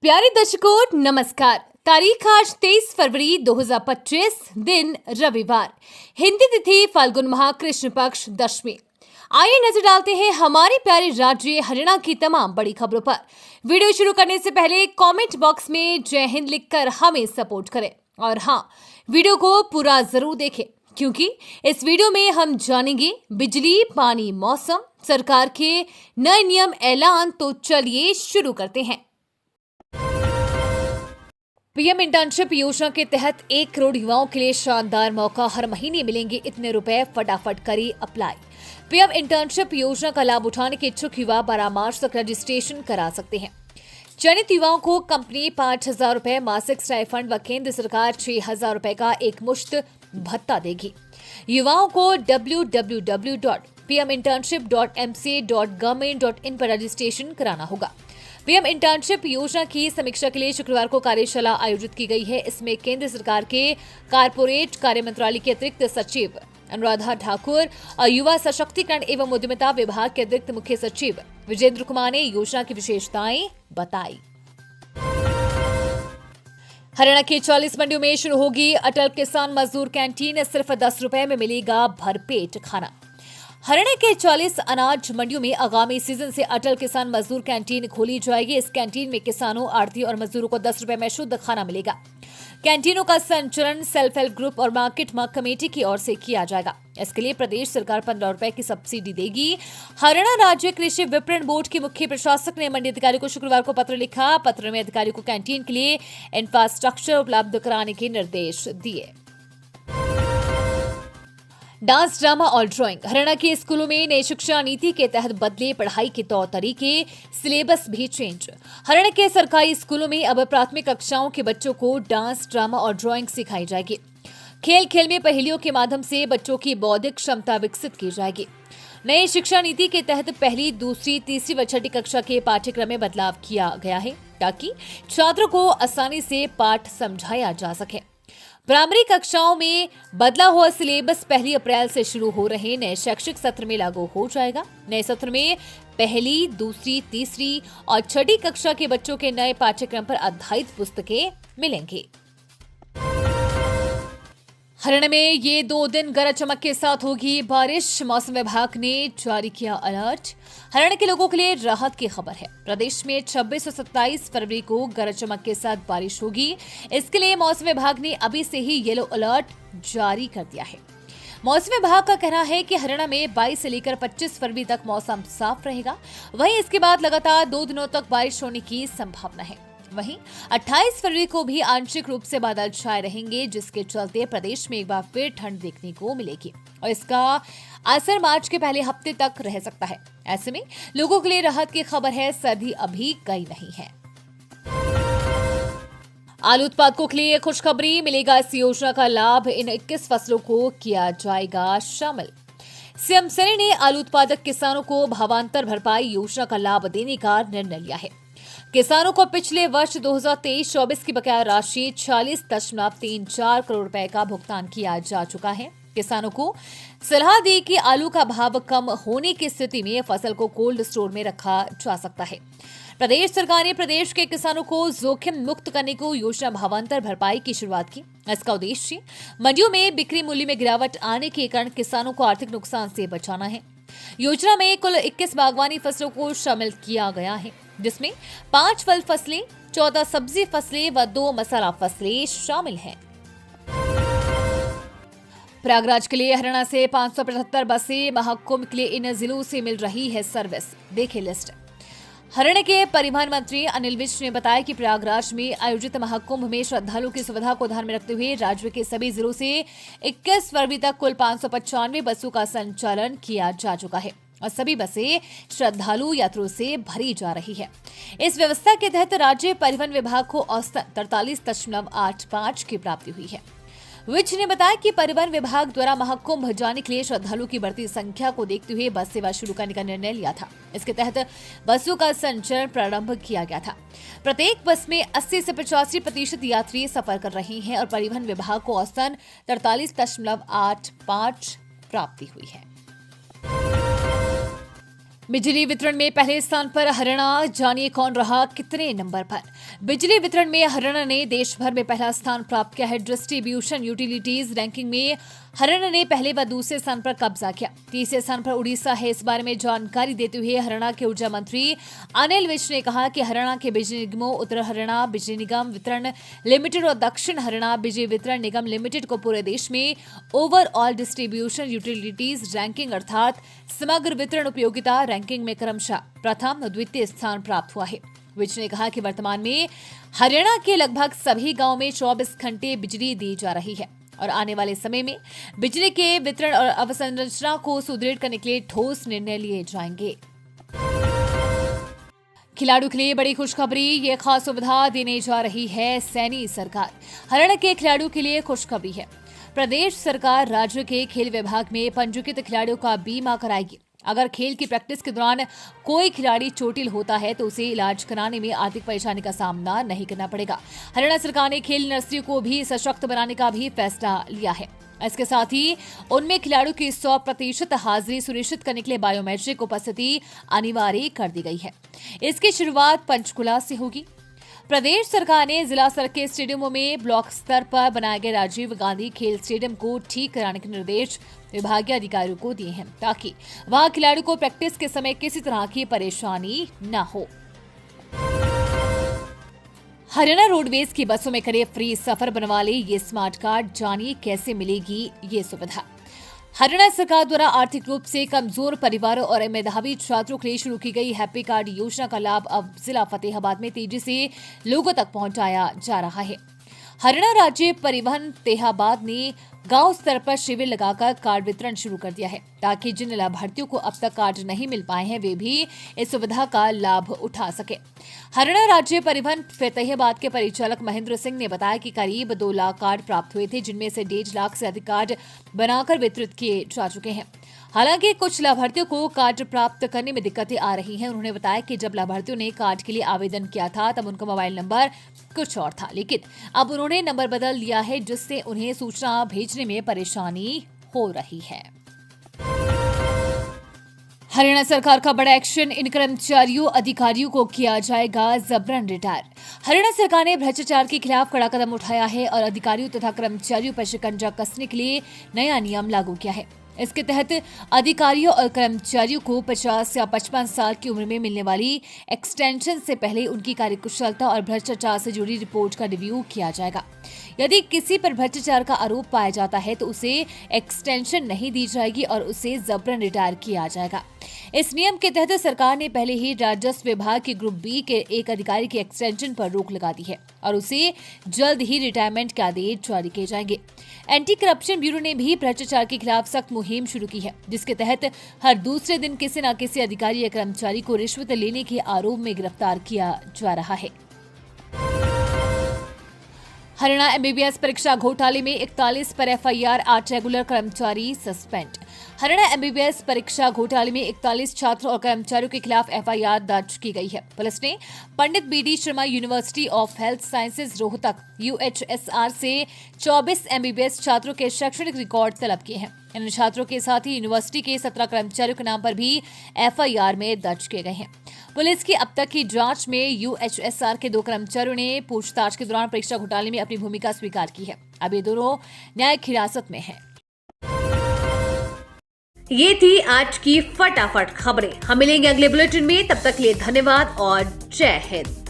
प्यारे दर्शकों नमस्कार। तारीख आज 23 फरवरी 2025, दिन रविवार, हिंदी तिथि फाल्गुन माह कृष्ण पक्ष दशमी। आइए नजर डालते हैं हमारे प्यारे राज्य हरियाणा की तमाम बड़ी खबरों पर। वीडियो शुरू करने से पहले कमेंट बॉक्स में जय हिंद लिखकर हमें सपोर्ट करें और हाँ, वीडियो को पूरा जरूर देखें क्योंकि इस वीडियो में हम जानेंगे बिजली, पानी, मौसम, सरकार के नए नियम ऐलान। तो चलिए शुरू करते हैं। पीएम इंटर्नशिप योजना के तहत 1 करोड़ युवाओं के लिए शानदार मौका। हर महीने मिलेंगे इतने रुपए, फटाफट करें अप्लाई। पीएम इंटर्नशिप योजना का लाभ उठाने के इच्छुक युवा 12 मार्च तक रजिस्ट्रेशन करा सकते हैं। चयनित युवाओं को कंपनी 5,000 रुपए मासिक स्टाइफंड व केंद्र सरकार 6,000 रुपए का एक मुश्त भत्ता देगी। युवाओं को www.pminternship.mca.government.in पर रजिस्ट्रेशन कराना होगा। पीएम इंटर्नशिप योजना की समीक्षा के लिए शुक्रवार को कार्यशाला आयोजित की गई है। इसमें केंद्र सरकार के कारपोरेट कार्य मंत्रालय के अतिरिक्त सचिव अनुराधा ठाकुर और युवा सशक्तिकरण एवं उद्यमिता विभाग के अतिरिक्त मुख्य सचिव विजेंद्र कुमार ने योजना की विशेषताएं बताई। हरियाणा की 40 मंडियों में शुरू होगी अटल किसान मजदूर कैंटीन। सिर्फ 10 रुपए में मिलेगा भरपेट खाना। हरियाणा के 40 अनाज मंडियों में आगामी सीजन से अटल किसान मजदूर कैंटीन खोली जाएगी। इस कैंटीन में किसानों, आढ़ती और मजदूरों को 10 रुपए में शुद्ध खाना मिलेगा। कैंटीनों का संचालन सेल्फ हेल्प ग्रुप और मार्केट कमेटी की ओर से किया जाएगा। इसके लिए प्रदेश सरकार 15 रुपए की सब्सिडी देगी। हरियाणा राज्य कृषि विपणन बोर्ड के मुख्य प्रशासक ने मंडी अधिकारी को शुक्रवार को पत्र लिखा। पत्र में अधिकारी को कैंटीन के लिए इंफ्रास्ट्रक्चर उपलब्ध कराने के निर्देश दिए। डांस, ड्रामा और ड्राइंग। हरियाणा के स्कूलों में नई शिक्षा नीति के तहत बदले पढ़ाई के तौर तरीके, सिलेबस भी चेंज। हरियाणा के सरकारी स्कूलों में अब प्राथमिक कक्षाओं के बच्चों को डांस, ड्रामा और ड्राइंग सिखाई जाएगी। खेल खेल में पहेलियों के माध्यम से बच्चों की बौद्धिक क्षमता विकसित की जाएगी। नई शिक्षा नीति के तहत पहली, दूसरी, तीसरी व छठी कक्षा के पाठ्यक्रम में बदलाव किया गया है ताकि छात्रों को आसानी से पाठ समझाया जा सके। प्राइमरी कक्षाओं में बदला हुआ सिलेबस 1 अप्रैल से शुरू हो रहे नए शैक्षिक सत्र में लागू हो जाएगा। नए सत्र में पहली, दूसरी, तीसरी और छठी कक्षा के बच्चों के नए पाठ्यक्रम पर आधारित पुस्तकें मिलेंगी। हरियाणा में ये 2 दिन गरज चमक के साथ होगी बारिश। मौसम विभाग ने जारी किया अलर्ट। हरियाणा के लोगों के लिए राहत की खबर है। प्रदेश में 26 और 27 फरवरी को गरज चमक के साथ बारिश होगी। इसके लिए मौसम विभाग ने अभी से ही येलो अलर्ट जारी कर दिया है। मौसम विभाग का कहना है कि हरियाणा में 22 से लेकर 25 फरवरी तक मौसम साफ रहेगा। वहीं इसके बाद लगातार 2 दिनों तक बारिश होने की संभावना है। वहीं 28 फरवरी को भी आंशिक रूप से बादल छाए रहेंगे, जिसके चलते प्रदेश में एक बार फिर ठंड देखने को मिलेगी और इसका असर मार्च के पहले हफ्ते तक रह सकता है। ऐसे में लोगों के लिए राहत की खबर है, सर्दी अभी गई नहीं है। आलू उत्पादकों के लिए खुशखबरी मिलेगा। इस योजना का लाभ इन 21 फसलों को किया जाएगा शामिल। सीएम सैनी ने आलू उत्पादक किसानों को भावांतर भरपाई योजना का लाभ देने का निर्णय लिया है। किसानों को पिछले वर्ष 2023-24 की बकाया राशि 40.34 करोड़ रुपए का भुगतान किया जा चुका है। किसानों को सलाह दी कि आलू का भाव कम होने की स्थिति में फसल को कोल्ड स्टोर में रखा जा सकता है। प्रदेश सरकार ने प्रदेश के किसानों को जोखिम मुक्त करने को योजना भावांतर भरपाई की शुरुआत की। इसका उद्देश्य मंडियों में बिक्री मूल्य में गिरावट आने के कारण किसानों को आर्थिक नुकसान से बचाना है। योजना में कुल 21 बागवानी फसलों को शामिल किया गया है, जिसमें 5 फल फसलें, 14 सब्जी फसलें व 2 मसाला फसलें शामिल हैं। प्रयागराज के लिए हरियाणा से 575 बसें। महाकुंभ के लिए इन जिलों से मिल रही है सर्विस। देखिए लिस्ट। हरियाणा के परिवहन मंत्री अनिल विज ने बताया कि प्रयागराज में आयोजित महाकुंभ में श्रद्धालुओं की सुविधा को ध्यान में रखते हुए राज्य के सभी जिलों से 21 फरवरी तक कुल 595 बसों का संचालन किया जा चुका है और सभी बसें श्रद्धालु यात्रियों से भरी जा रही है। इस व्यवस्था के तहत राज्य परिवहन विभाग को औसतन 43.85 की प्राप्ति हुई है। विज ने बताया कि परिवहन विभाग द्वारा महाकुंभ जाने के लिए श्रद्धालुओं की बढ़ती संख्या को देखते हुए बस सेवा शुरू करने का निर्णय लिया था। इसके तहत बसों का संचालन प्रारंभ किया गया था। प्रत्येक बस में 80 से 85% यात्री सफर कर रहे हैं और परिवहन विभाग को औसतन 43.85 प्राप्ति हुई है। बिजली वितरण में पहले स्थान पर हरियाणा, जानिए कौन रहा कितने नंबर पर। बिजली वितरण में हरियाणा ने देश भर में पहला स्थान प्राप्त किया है। डिस्ट्रीब्यूशन यूटिलिटीज रैंकिंग में हरियाणा ने पहले व दूसरे स्थान पर कब्जा किया। तीसरे स्थान पर उड़ीसा है। इस बारे में जानकारी देते हुए हरियाणा के ऊर्जा मंत्री अनिल विज ने कहा कि हरियाणा के बिजली निगमों उत्तर हरियाणा बिजली निगम वितरण लिमिटेड और दक्षिण हरियाणा बिजली वितरण निगम लिमिटेड को पूरे देश में ओवरऑल डिस्ट्रीब्यूशन यूटिलिटीज रैंकिंग अर्थात समग्र वितरण उपयोगिता रैंकिंग में क्रमशः प्रथम और द्वितीय स्थान प्राप्त हुआ है। विज ने कहा कि वर्तमान में हरियाणा के लगभग सभी गांवों में 24 घंटे बिजली दी जा रही है और आने वाले समय में बिजली के वितरण और अवसंरचना को सुदृढ़ करने के लिए ठोस निर्णय लिए जाएंगे। खिलाड़ियों के लिए बड़ी खुशखबरी, ये खास सुविधा देने जा रही है सैनी सरकार। हरियाणा के खिलाड़ियों के लिए खुशखबरी है। प्रदेश सरकार राज्य के खेल विभाग में पंजीकृत खिलाड़ियों का बीमा कराएगी। अगर खेल की प्रैक्टिस के दौरान कोई खिलाड़ी चोटिल होता है तो उसे इलाज कराने में आर्थिक परेशानी का सामना नहीं करना पड़ेगा। हरियाणा सरकार ने खेल नर्सरी को भी सशक्त बनाने का भी फैसला लिया है। इसके साथ ही उनमें खिलाड़ियों की 100% हाजिरी सुनिश्चित करने के लिए बायोमेट्रिक उपस्थिति अनिवार्य कर दी गई है। इसकी शुरुआत पंचकुला से होगी। प्रदेश सरकार ने जिला स्तर के स्टेडियमों में ब्लॉक स्तर पर बनाए गए राजीव गांधी खेल स्टेडियम को ठीक कराने के निर्देश विभागीय अधिकारियों को दिए हैं ताकि वहां खिलाड़ियों को प्रैक्टिस के समय किसी तरह की परेशानी न हो। हरियाणा रोडवेज की बसों में करे फ्री सफर बनवाले ये स्मार्ट कार्ड, जानिए कैसे मिलेगी ये सुविधा। हरियाणा सरकार द्वारा आर्थिक रूप से कमजोर परिवारों और मेधावी छात्रों के लिए शुरू की गई हैप्पी कार्ड योजना का लाभ अब जिला फतेहाबाद में तेजी से लोगों तक पहुंचाया जा रहा है। हरियाणा राज्य परिवहन फतेहाबाद ने गांव स्तर पर शिविर लगाकर कार्ड वितरण शुरू कर दिया है ताकि जिन लाभार्थियों को अब तक कार्ड नहीं मिल पाए हैं वे भी इस सुविधा का लाभ उठा सके। हरियाणा राज्य परिवहन फतेहाबाद के परिचालक महेंद्र सिंह ने बताया कि करीब 2 लाख कार्ड प्राप्त हुए थे, जिनमें से 1.5 लाख से अधिक कार्ड बनाकर वितरित किए जा चुके हैं। हालांकि कुछ लाभार्थियों को कार्ड प्राप्त करने में दिक्कतें आ रही हैं। उन्होंने बताया कि जब लाभार्थियों ने कार्ड के लिए आवेदन किया था तब उनका मोबाइल नंबर कुछ और था, लेकिन अब उन्होंने नंबर बदल दिया है जिससे उन्हें सूचना भेजने में परेशानी हो रही है। हरियाणा सरकार का बड़ा एक्शन, इन कर्मचारियों अधिकारियों को किया जाएगा जबरन रिटायर। हरियाणा सरकार ने भ्रष्टाचार के खिलाफ कड़ा कदम उठाया है और अधिकारियों तथा कर्मचारियों पर शिकंजा कसने के लिए नया नियम लागू किया है। इसके तहत अधिकारियों और कर्मचारियों को 50 या 55 साल की उम्र में मिलने वाली एक्सटेंशन से पहले उनकी कार्यकुशलता और भ्रष्टाचार से जुड़ी रिपोर्ट का रिव्यू किया जाएगा। यदि किसी पर भ्रष्टाचार का आरोप पाया जाता है तो उसे एक्सटेंशन नहीं दी जाएगी और उसे जबरन रिटायर किया जाएगा। इस नियम के तहत सरकार ने पहले ही राजस्व विभाग के ग्रुप बी के एक अधिकारी की एक्सटेंशन पर रोक लगा दी है और उसे जल्द ही रिटायरमेंट के आदेश जारी किए जाएंगे। एंटी करप्शन ब्यूरो ने भी भ्रष्टाचार के खिलाफ सख्त मुहिम शुरू की है, जिसके तहत हर दूसरे दिन किसी न किसी अधिकारी या कर्मचारी को रिश्वत लेने के आरोप में गिरफ्तार किया जा रहा है। हरियाणा एमबीबीएस परीक्षा घोटाले में 41 पर एफआईआर, 8 रेगुलर कर्मचारी सस्पेंड। हरियाणा एमबीबीएस परीक्षा घोटाले में 41 छात्रों और कर्मचारियों के खिलाफ एफआईआर दर्ज की गई है। पुलिस ने Pandit BD Sharma University of Health Sciences Rohtak UHSR से 24 एमबीबीएस छात्रों के शैक्षणिक रिकॉर्ड तलब किए हैं। इन छात्रों के साथ ही यूनिवर्सिटी के 17 कर्मचारियों के नाम पर भी एफआईआर में दर्ज किए गए हैं। पुलिस की अब तक की जांच में यूएचएसआर के 2 कर्मचारियों ने पूछताछ के दौरान परीक्षा घोटाले में अपनी भूमिका स्वीकार की है। अब ये दोनों न्यायिक हिरासत में हैं। ये थी आज की फटाफट खबरें। हम मिलेंगे अगले बुलेटिन में, तब तक के लिए धन्यवाद और जय हिंद।